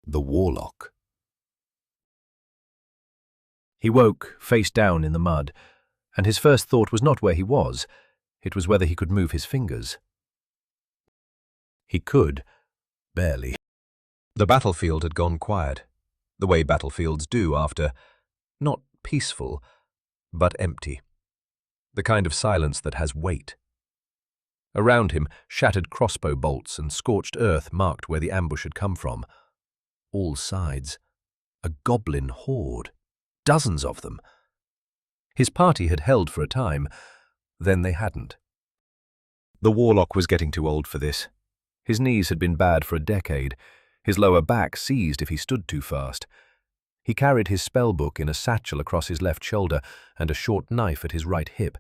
The Warlock. He woke, face down in the mud, and his first thought was not where he was, it was whether he could move his fingers. He could, barely. The battlefield had gone quiet, the way battlefields do after, not peaceful, but empty. The kind of silence that has weight. Around him, shattered crossbow bolts and scorched earth marked where the ambush had come from. All sides. A goblin horde. Dozens of them. His party had held for a time, then they hadn't. The Warlock was getting too old for this. His knees had been bad for a decade, his lower back seized if he stood too fast. He carried his spellbook in a satchel across his left shoulder and a short knife at his right hip,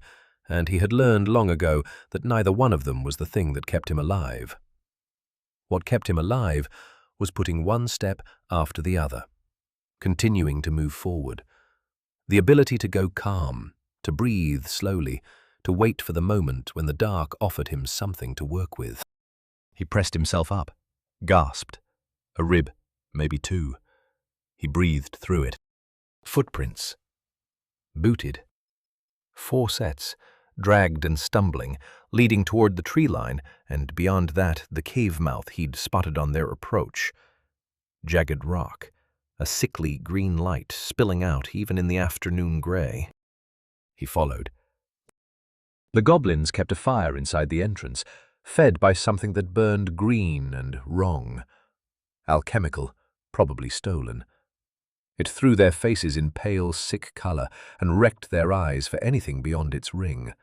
and he had learned long ago that neither one of them was the thing that kept him alive. What kept him alive was putting one step after the other, continuing to move forward. The ability to go calm, to breathe slowly, to wait for the moment when the dark offered him something to work with. He pressed himself up, gasped. A rib, maybe two. He breathed through it. Footprints. Booted. 4 sets, dragged and stumbling, leading toward the tree line, and beyond that the cave mouth he'd spotted on their approach. Jagged rock, a sickly green light spilling out even in the afternoon gray. He followed. The goblins kept a fire inside the entrance, fed by something that burned green and wrong. Alchemical, probably stolen. It threw their faces in pale, sick color and wrecked their eyes for anything beyond its ring.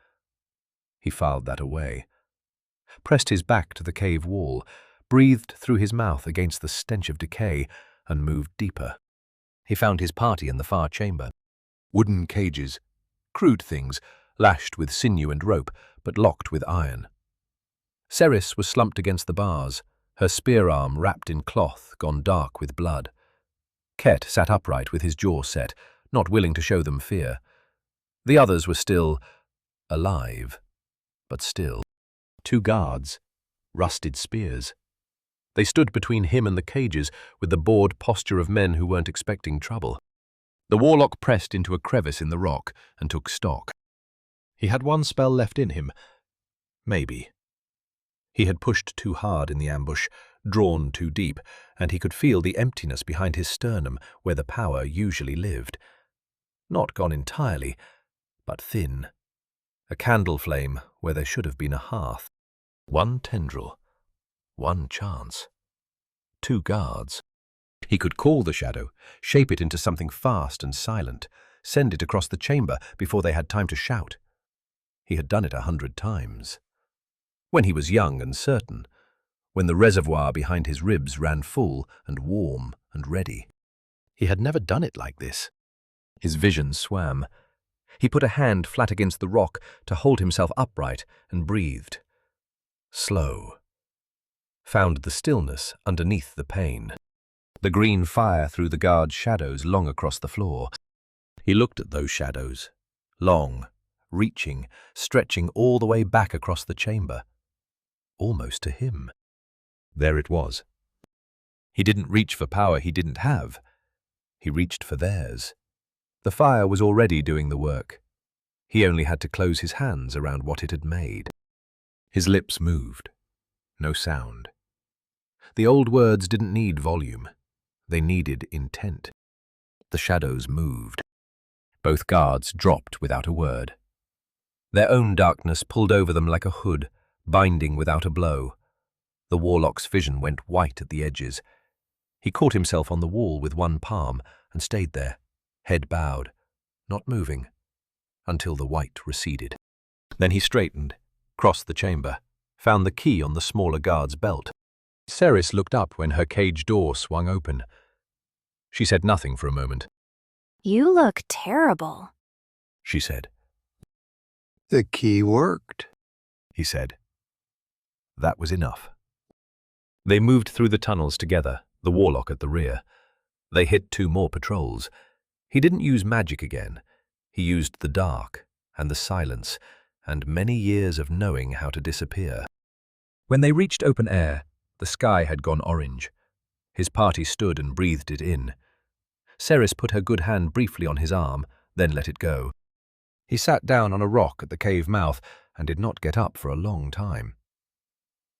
He filed that away, pressed his back to the cave wall, breathed through his mouth against the stench of decay, and moved deeper. He found his party in the far chamber. Wooden cages, crude things, lashed with sinew and rope, but locked with iron. Ceres was slumped against the bars, her spear arm wrapped in cloth gone dark with blood. Ket sat upright with his jaw set, not willing to show them fear. The others were still alive, but still. 2 guards, rusted spears. They stood between him and the cages with the bored posture of men who weren't expecting trouble. The Warlock pressed into a crevice in the rock and took stock. He had 1 spell left in him. Maybe. He had pushed too hard in the ambush, drawn too deep, and he could feel the emptiness behind his sternum where the power usually lived. Not gone entirely, but thin. A candle flame where there should have been a hearth. 1 tendril. 1 chance. 2 guards. He could call the shadow, shape it into something fast and silent, send it across the chamber before they had time to shout. He had done it 100 times. When he was young and certain, when the reservoir behind his ribs ran full and warm and ready. He had never done it like this. His vision swam. He put a hand flat against the rock to hold himself upright and breathed. Slow. Found the stillness underneath the pain. The green fire threw the guard's shadows long across the floor. He looked at those shadows, long, reaching, stretching all the way back across the chamber. Almost to him. There it was. He didn't reach for power he didn't have. He reached for theirs. The fire was already doing the work. He only had to close his hands around what it had made. His lips moved. No sound. The old words didn't need volume. They needed intent. The shadows moved. Both guards dropped without a word. Their own darkness pulled over them like a hood, binding without a blow. The Warlock's vision went white at the edges. He caught himself on the wall with 1 palm and stayed there, head bowed, not moving, until the white receded. Then he straightened, crossed the chamber, found the key on the smaller guard's belt. Ceres looked up when her cage door swung open. She said nothing for a moment. "You look terrible," she said. "The key worked," he said. That was enough. They moved through the tunnels together, the Warlock at the rear. They hit 2 more patrols. He didn't use magic again. He used the dark and the silence and many years of knowing how to disappear. When they reached open air, the sky had gone orange. His party stood and breathed it in. Ceres put her good hand briefly on his arm, then let it go. He sat down on a rock at the cave mouth and did not get up for a long time.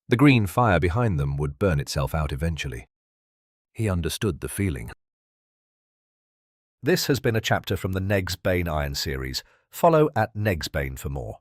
The green fire behind them would burn itself out eventually. He understood the feeling. This has been a chapter from the Negsbane Iron series. Follow @Negsbane for more.